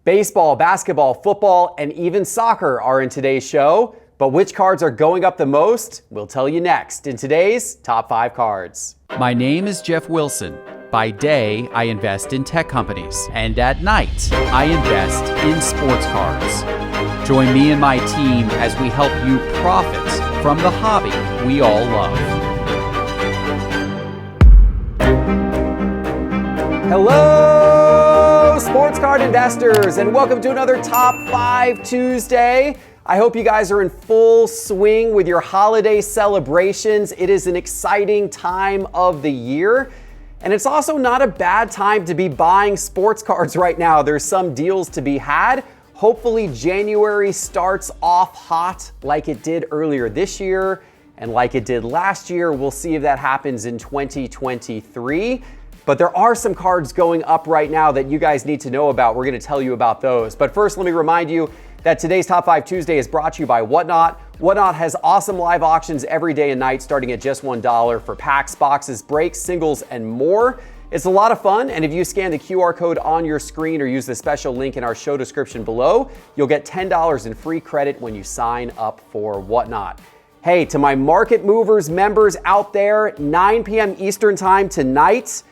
Baseball, basketball, football, and even soccer are in today's show. But which cards are going up the most? We'll tell you next in today's Top 5 Cards. My name is Geoff Wilson. By day, I invest in tech companies. And at night, I invest in sports cards. Join me and my team as we help you profit from the hobby we all love. Hello, sports card investors, and welcome to another Top 5 Tuesday. I hope you guys are in full swing with your holiday celebrations. It is an exciting time of the year, and it's also not a bad time to be buying sports cards right now. There's some deals to be had. Hopefully January starts off hot like it did earlier this year and like it did last year. We'll see if that happens in 2023. But there are some cards going up right now that you guys need to know about. We're going to tell you about those. But first, let me remind you that today's Top 5 Tuesday is brought to you by Whatnot. Whatnot has awesome live auctions every day and night starting at just $1 for packs, boxes, breaks, singles, and more. It's a lot of fun, and if you scan the QR code on your screen or use the special link in our show description below, you'll get $10 in free credit when you sign up for Whatnot. Hey, to my Market Movers members out there, 9 p.m. Eastern time tonight,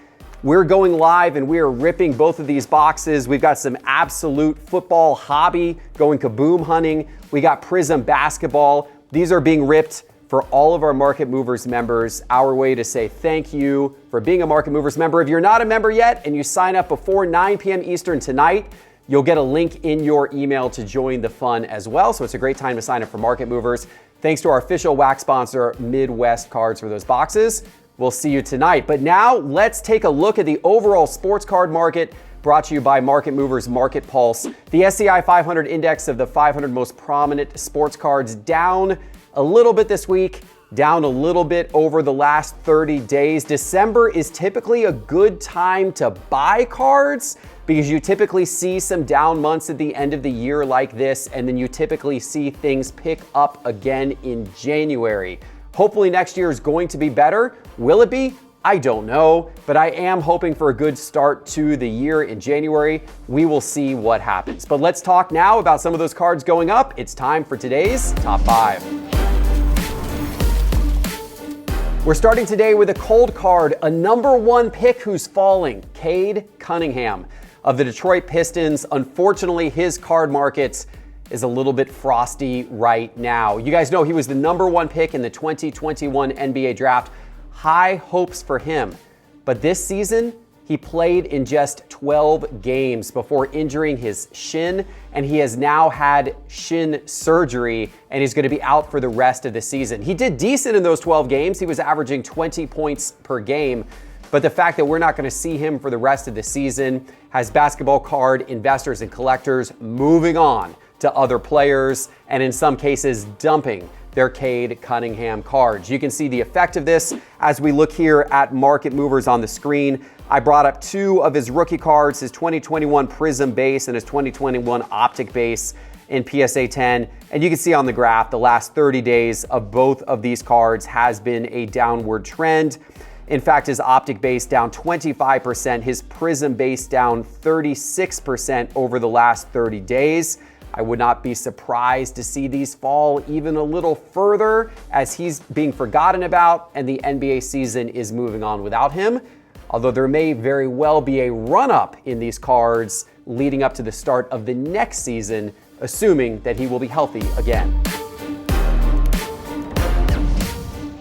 we're going live and we are ripping both of these boxes. We've got some absolute football hobby going kaboom hunting. We got Prism basketball. These are being ripped for all of our Market Movers members. Our way to say thank you for being a Market Movers member. If you're not a member yet and you sign up before 9 p.m. Eastern tonight, you'll get a link in your email to join the fun as well. So it's a great time to sign up for Market Movers. Thanks to our official wax sponsor, Midwest Cards, for those boxes. We'll see you tonight. But now let's take a look at the overall sports card market, brought to you by Market Movers Market Pulse. The SCI 500 index of the 500 most prominent sports cards down a little bit this week, down a little bit over the last 30 days. December is typically a good time to buy cards because you typically see some down months at the end of the year like this, and then you typically see things pick up again in January. Hopefully next year is going to be better. Will it be? I don't know, but I am hoping for a good start to the year in January. We will see what happens. But let's talk now about some of those cards going up. It's time for today's Top 5. We're starting today with a cold card, a number 1 pick who's falling, Cade Cunningham of the Detroit Pistons. Unfortunately, his card market is a little bit frosty right now. You guys know he was the number 1 pick in the 2021 NBA draft. High hopes for him. But this season, he played in just 12 games before injuring his shin, and he has now had shin surgery, and he's going to be out for the rest of the season. He did decent in those 12 games. He was averaging 20 points per game. But the fact that we're not going to see him for the rest of the season has basketball card investors and collectors moving on to other players, and in some cases dumping their Cade Cunningham cards. You can see the effect of this as we look here at Market Movers on the screen. I brought up 2 of his rookie cards, his 2021 Prism base and his 2021 Optic base in PSA 10. And you can see on the graph the last 30 days of both of these cards has been a downward trend. In fact, his Optic base down 25%, his Prism base down 36% over the last 30 days. I would not be surprised to see these fall even a little further as he's being forgotten about and the NBA season is moving on without him. Although there may very well be a run-up in these cards leading up to the start of the next season, assuming that he will be healthy again.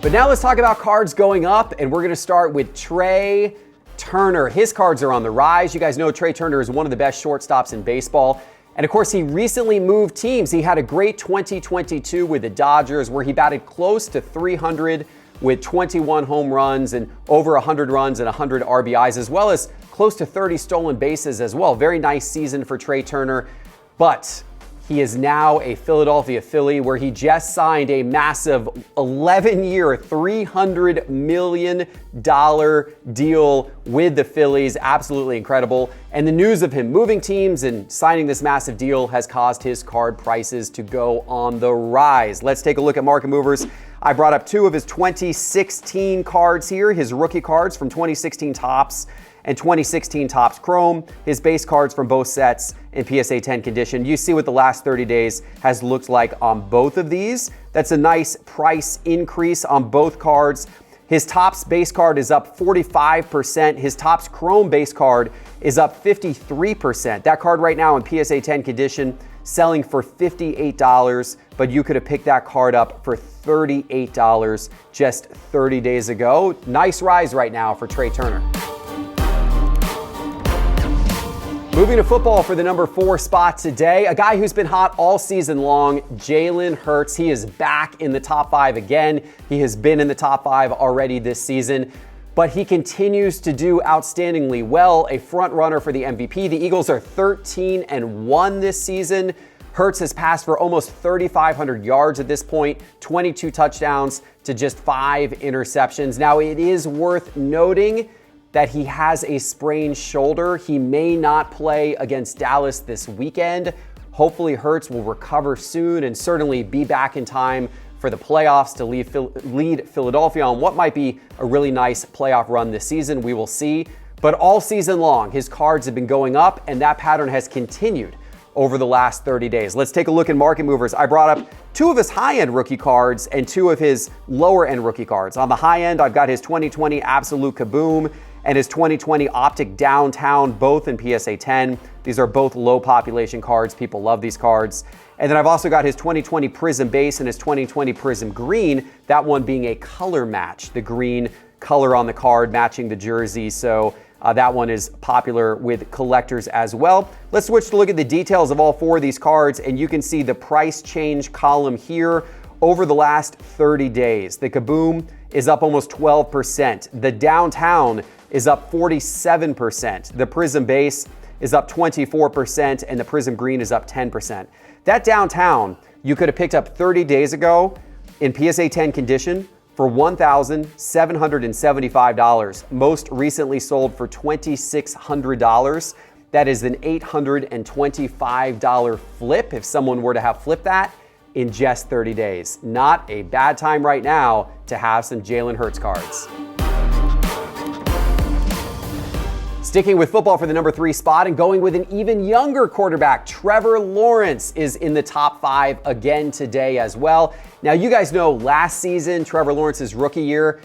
But now let's talk about cards going up, and we're going to start with Trea Turner. His cards are on the rise. You guys know Trea Turner is one of the best shortstops in baseball. And of course, he recently moved teams. He had a great 2022 with the Dodgers where he batted close to 300 with 21 home runs and over 100 runs and 100 RBIs, as well as close to 30 stolen bases as well. Very nice season for Trea Turner. But he is now a Philadelphia Philly where he just signed a massive 11-year, $300 million deal with the Phillies. Absolutely incredible. And the news of him moving teams and signing this massive deal has caused his card prices to go on the rise. Let's take a look at Market Movers. I brought up 2 of his 2016 cards here, his rookie cards from 2016 Topps and 2016 Topps Chrome. His base cards from both sets in PSA 10 condition. You see what the last 30 days has looked like on both of these. That's a nice price increase on both cards. His Topps base card is up 45%. His Topps Chrome base card is up 53%. That card right now in PSA 10 condition selling for $58, but you could have picked that card up for $38 just 30 days ago. Nice rise right now for Trey Turner. Moving to football for the number 4 spot today, a guy who's been hot all season long, Jalen Hurts. He is back in the top 5 again. He has been in the top 5 already this season, but he continues to do outstandingly well, a front runner for the MVP. The Eagles are 13-1 this season. Hurts has passed for almost 3,500 yards at this point, 22 touchdowns to just 5 interceptions. Now, it is worth noting that he has a sprained shoulder. He may not play against Dallas this weekend. Hopefully Hurts will recover soon and certainly be back in time for the playoffs to lead Philadelphia on what might be a really nice playoff run this season. We will see. But all season long, his cards have been going up, and that pattern has continued over the last 30 days. Let's take a look at market movers. I brought up 2 of his high-end rookie cards and 2 of his lower-end rookie cards. On the high end, I've got his 2020 Absolute Kaboom and his 2020 Optic Downtown, both in PSA 10. These are both low population cards. People love these cards. And then I've also got his 2020 Prism Base and his 2020 Prism Green, that one being a color match, the green color on the card matching the jersey. So that one is popular with collectors as well. Let's switch to look at the details of all 4 of these cards, and you can see the price change column here over the last 30 days. The Kaboom is up almost 12%. The Downtown is up 47%. The Prism Base is up 24%, and the Prism Green is up 10%. That Downtown you could have picked up 30 days ago in PSA 10 condition for $1,775. Most recently sold for $2,600. That is an $825 flip if someone were to have flipped that in just 30 days. Not a bad time right now to have some Jalen Hurts cards. Sticking with football for the number 3 spot and going with an even younger quarterback, Trevor Lawrence is in the top 5 again today as well. Now, you guys know last season, Trevor Lawrence's rookie year,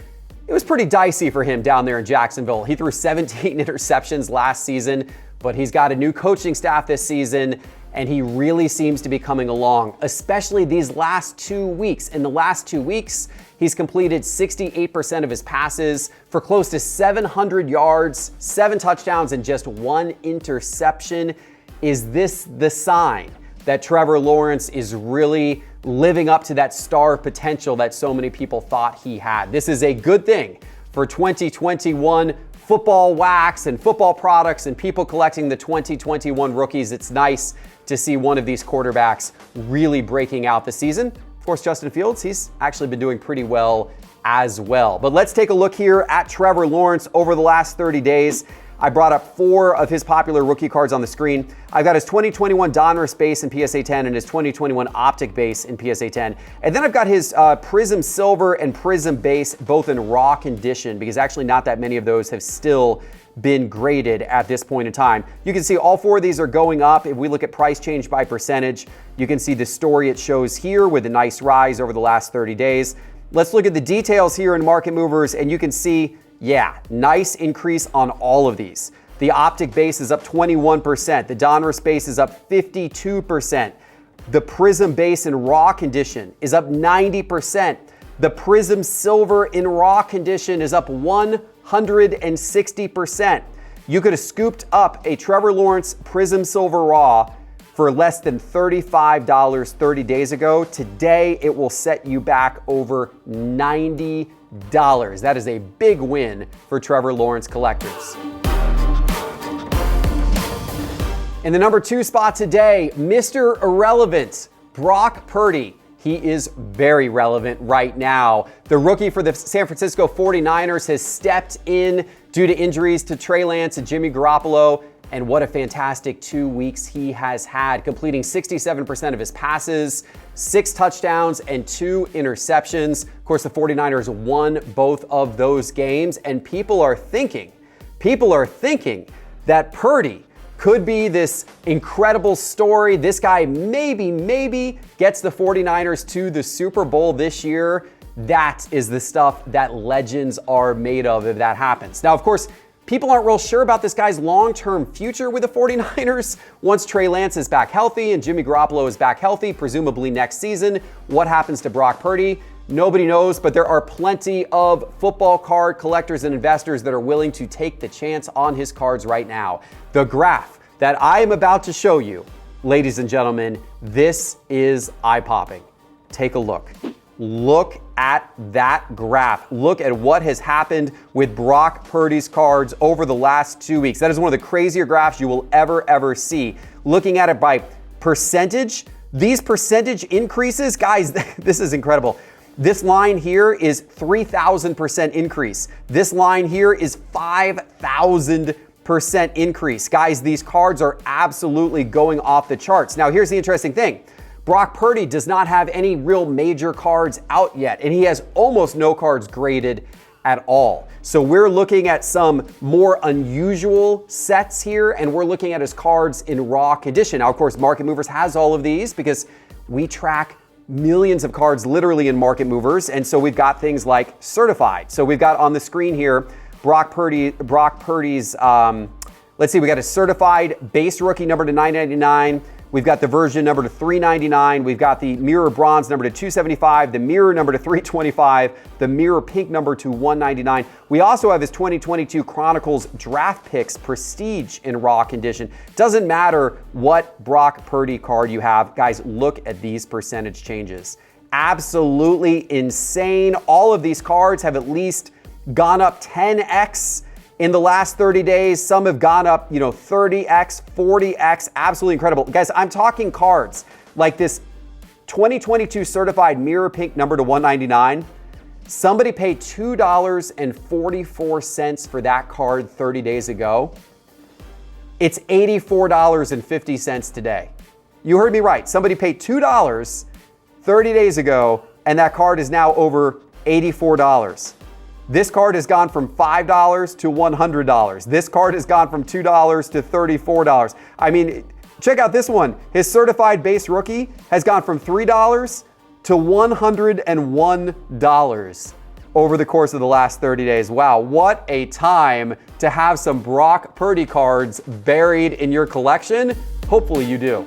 it was pretty dicey for him down there in Jacksonville. He threw 17 interceptions last season, but he's got a new coaching staff this season, and he really seems to be coming along, especially these last 2 weeks. In the last 2 weeks, he's completed 68% of his passes for close to 700 yards, 7 touchdowns, and just 1 interception. Is this the sign that Trevor Lawrence is really living up to that star potential that so many people thought he had? This is a good thing for 2021 football wax and football products and people collecting the 2021 rookies. It's nice to see one of these quarterbacks really breaking out this season. Of course, Justin Fields, he's actually been doing pretty well as well. But let's take a look here at Trevor Lawrence over the last 30 days. I brought up 4 of his popular rookie cards on the screen. I've got his 2021 Donruss base in PSA 10 and his 2021 Optic base in PSA 10. And then I've got his Prism Silver and Prism base both in raw condition, because actually not that many of those have still been graded at this point in time. You can see all 4 of these are going up. If we look at price change by percentage, you can see the story it shows here with a nice rise over the last 30 days. Let's look at the details here in Market Movers, and you can see, yeah, nice increase on all of these. The Optic base is up 21%. The Donruss base is up 52%. The Prism base in raw condition is up 90%. The Prism Silver in raw condition is up 160%. You could have scooped up a Trevor Lawrence Prism Silver Raw for less than $35 30 days ago. Today, it will set you back over $90. That is a big win for Trevor Lawrence collectors. In the number 2 spot today, Mr. Irrelevant, Brock Purdy. He is very relevant right now. The rookie for the San Francisco 49ers has stepped in due to injuries to Trey Lance and Jimmy Garoppolo. And what a fantastic 2 weeks he has had, completing 67% of his passes, 6 touchdowns, and 2 interceptions. Of course, the 49ers won both of those games, and people are thinking People are thinking that Purdy could be this incredible story. This guy maybe gets the 49ers to the Super Bowl this year. That is the stuff that legends are made of if that happens. Now, of course, people aren't real sure about this guy's long-term future with the 49ers. Once Trey Lance is back healthy and Jimmy Garoppolo is back healthy, presumably next season, what happens to Brock Purdy? Nobody knows, but there are plenty of football card collectors and investors that are willing to take the chance on his cards right now. The graph that I am about to show you, ladies and gentlemen, this is eye-popping. Take a look. Look at that graph. Look at what has happened with Brock Purdy's cards over the last 2 weeks. That is one of the crazier graphs you will ever see. Looking at it by percentage, these percentage increases, guys, this is incredible. This line here is 3,000% increase. This line here is 5,000% increase. Guys, these cards are absolutely going off the charts. Now, here's the interesting thing. Brock Purdy does not have any real major cards out yet, and he has almost no cards graded at all. So we're looking at some more unusual sets here, and we're looking at his cards in raw condition. Now, of course, Market Movers has all of these because we track millions of cards literally in Market Movers, and so we've got things like certified. So we've got on the screen here Brock Purdy's, let's see, we got a certified base rookie number to 999. We've got the version number to 399. We've got the mirror bronze number to 275, the mirror number to 325, the mirror pink number to 199. We also have his 2022 Chronicles draft picks prestige in raw condition. Doesn't matter what Brock Purdy card you have. Guys, look at these percentage changes. Absolutely insane. All of these cards have at least gone up 10x in the last 30 days. Some have gone up, 30x, 40x, absolutely incredible. Guys, I'm talking cards like this 2022 certified mirror pink number to 199. Somebody paid $2.44 for that card 30 days ago. It's $84.50 today. You heard me right. Somebody paid $2 30 days ago, and that card is now over $84. This card has gone from $5 to $100. This card has gone from $2 to $34. I mean, check out this one. His certified base rookie has gone from $3 to $101 over the course of the last 30 days. Wow, what a time to have some Brock Purdy cards buried in your collection. Hopefully you do.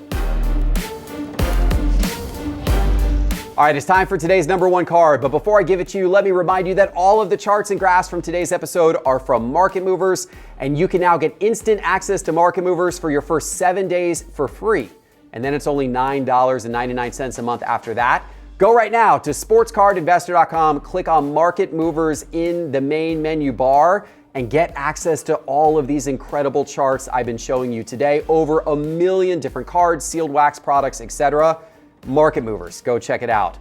All right, it's time for today's number one card. But before I give it to you, let me remind you that all of the charts and graphs from today's episode are from Market Movers, and you can now get instant access to Market Movers for your first 7 days for free. And then it's only $9.99 a month after that. Go right now to sportscardinvestor.com, click on Market Movers in the main menu bar, and get access to all of these incredible charts I've been showing you today. Over 1 million different cards, sealed wax products, etc. Market Movers, go check it out.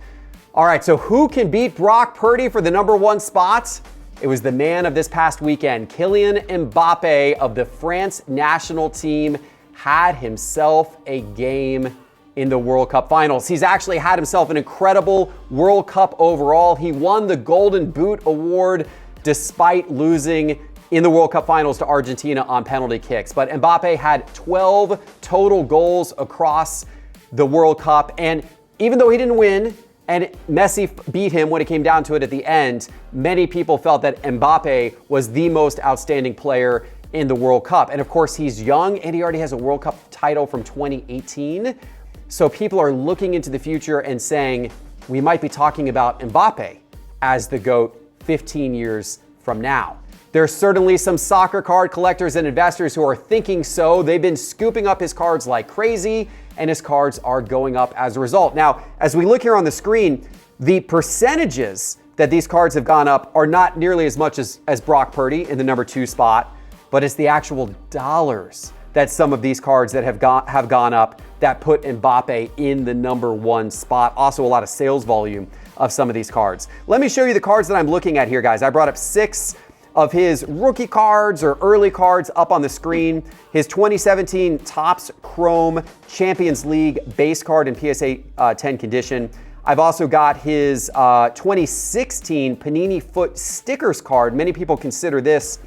All right, so who can beat Brock Purdy for the number one spot? It was the man of this past weekend. Kylian Mbappe of the France national team had himself a game in the World Cup finals. He's actually had himself an incredible World Cup overall. He won the Golden Boot award despite losing in the World Cup finals to Argentina on penalty kicks. But Mbappe had 12 total goals across the World Cup, and even though he didn't win and Messi beat him when it came down to it at the end, many people felt that Mbappe was the most outstanding player in the World Cup. And of course, he's young and he already has a World Cup title from 2018. So people are looking into the future and saying, we might be talking about Mbappe as the GOAT 15 years from now. There's certainly some soccer card collectors and investors who are thinking so. They've been scooping up his cards like crazy, and his cards are going up as a result. Now, as we look here on the screen, the percentages that these cards have gone up are not nearly as much as Brock Purdy in the number 2 spot, but it's the actual dollars that some of these cards that have gone up that put Mbappe in the number 1 spot. Also, a lot of sales volume of some of these cards. Let me show you the cards that I'm looking at here, guys. I brought up 6 of his rookie cards or early cards up on the screen. His 2017 Topps Chrome Champions League base card in PSA 10 condition. I've also got his 2016 Panini Foot Stickers card. Many people consider this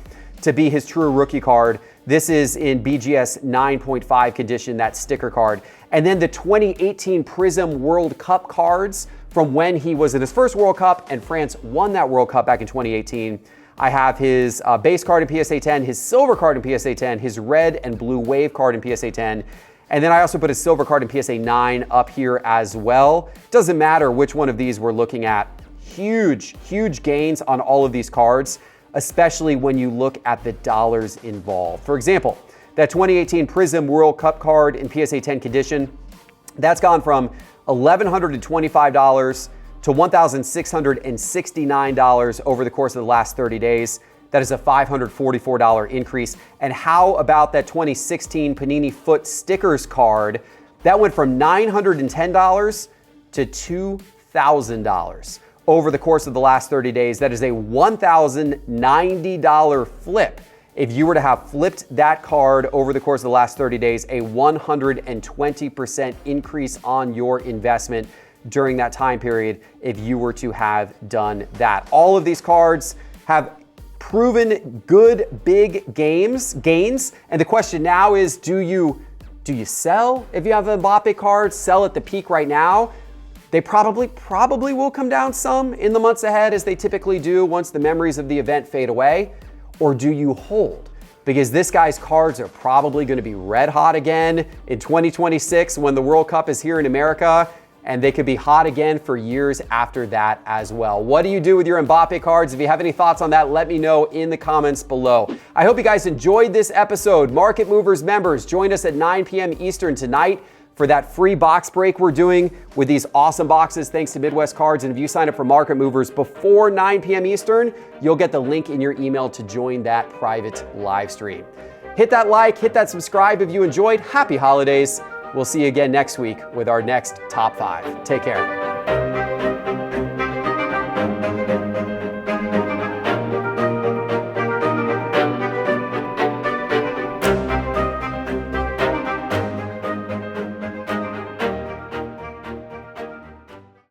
to be his true rookie card. This is in BGS 9.5 condition, that sticker card. And then the 2018 Prism World Cup cards from when he was in his first World Cup and France won that World Cup back in 2018. I have his base card in PSA 10, his silver card in PSA 10, his red and blue wave card in PSA 10. And then I also put his silver card in PSA 9 up here as well. Doesn't matter which one of these we're looking at. Huge, huge gains on all of these cards, especially when you look at the dollars involved. For example, that 2018 Prism World Cup card in PSA 10 condition, that's gone from $1,125 to $1,669 over the course of the last 30 days. That is a $544 increase. And how about that 2016 Panini Foot Stickers card? That went from $910 to $2,000 over the course of the last 30 days. That is a $1,090 flip. If you were to have flipped that card over the course of the last 30 days, a 120% increase on your investment during that time period if you were to have done that. All of these cards have proven good big gains, and the question now is, do you sell if you have a Mbappe card? Sell at the peak right now? They probably will come down some in the months ahead, as they typically do once the memories of the event fade away. Or do you hold? Because this guy's cards are probably going to be red hot again in 2026 when the World Cup is here in America, and they could be hot again for years after that as well. What do you do with your Mbappe cards? If you have any thoughts on that, let me know in the comments below. I hope you guys enjoyed this episode. Market Movers members, join us at 9 p.m. Eastern tonight for that free box break we're doing with these awesome boxes thanks to Midwest Cards. And if you sign up for Market Movers before 9 p.m. Eastern, you'll get the link in your email to join that private live stream. Hit that like, hit that subscribe if you enjoyed. Happy holidays. We'll see you again next week with our next Top 5. Take care.